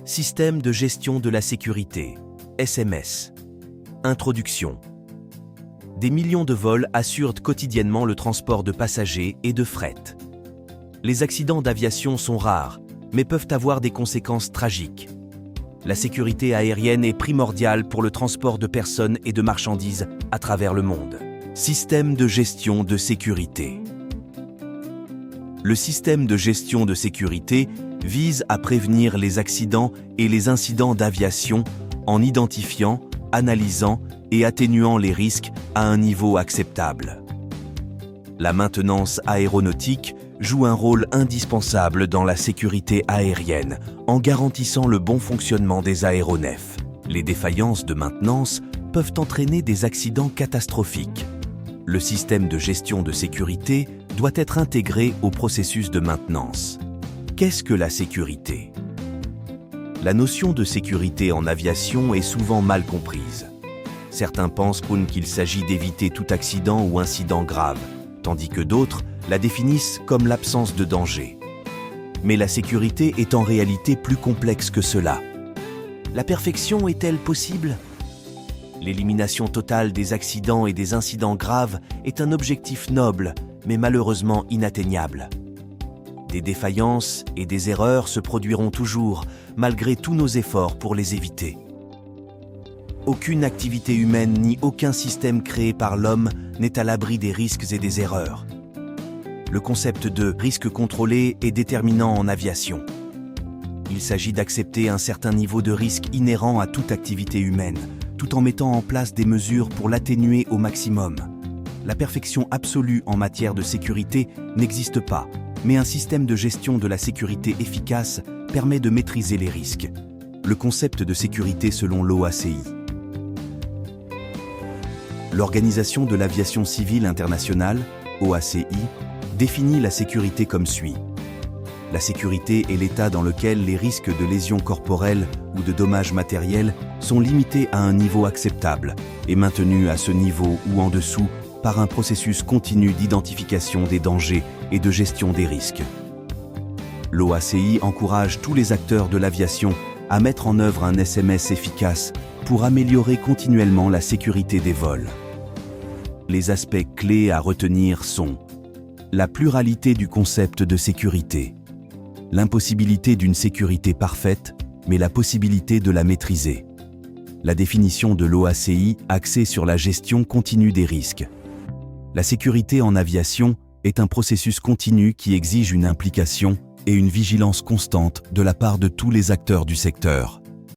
Système de gestion de la sécurité, SMS. Introduction. Des millions de vols assurent quotidiennement le transport de passagers et de fret. Les accidents d'aviation sont rares, mais peuvent avoir des conséquences tragiques. La sécurité aérienne est primordiale pour le transport de personnes et de marchandises à travers le monde. Système de gestion de sécurité. Le système de gestion de sécurité vise à prévenir les accidents et les incidents d'aviation en identifiant, analysant et atténuant les risques à un niveau acceptable. La maintenance aéronautique joue un rôle indispensable dans la sécurité aérienne en garantissant le bon fonctionnement des aéronefs. Les défaillances de maintenance peuvent entraîner des accidents catastrophiques. Le système de gestion de sécurité doit être intégré au processus de maintenance. Qu'est-ce que la sécurité? La notion de sécurité en aviation est souvent mal comprise. Certains pensent qu'il s'agit d'éviter tout accident ou incident grave, tandis que d'autres la définissent comme l'absence de danger. Mais la sécurité est en réalité plus complexe que cela. La perfection est-elle possible? L'élimination totale des accidents et des incidents graves est un objectif noble, mais malheureusement inatteignable. Des défaillances et des erreurs se produiront toujours, malgré tous nos efforts pour les éviter. Aucune activité humaine ni aucun système créé par l'homme n'est à l'abri des risques et des erreurs. Le concept de risque contrôlé est déterminant en aviation. Il s'agit d'accepter un certain niveau de risque inhérent à toute activité humaine, tout en mettant en place des mesures pour l'atténuer au maximum. La perfection absolue en matière de sécurité n'existe pas, mais un système de gestion de la sécurité efficace permet de maîtriser les risques. Le concept de sécurité selon l'OACI. L'Organisation de l'aviation civile internationale, OACI, définit la sécurité comme suit. La sécurité est l'état dans lequel les risques de lésions corporelles ou de dommages matériels sont limités à un niveau acceptable et maintenus à ce niveau ou en dessous par un processus continu d'identification des dangers et de gestion des risques. L'OACI encourage tous les acteurs de l'aviation à mettre en œuvre un SMS efficace pour améliorer continuellement la sécurité des vols. Les aspects clés à retenir sont la pluralité du concept de sécurité, l'impossibilité d'une sécurité parfaite, mais la possibilité de la maîtriser, la définition de l'OACI axée sur la gestion continue des risques. La sécurité en aviation est un processus continu qui exige une implication et une vigilance constante de la part de tous les acteurs du secteur.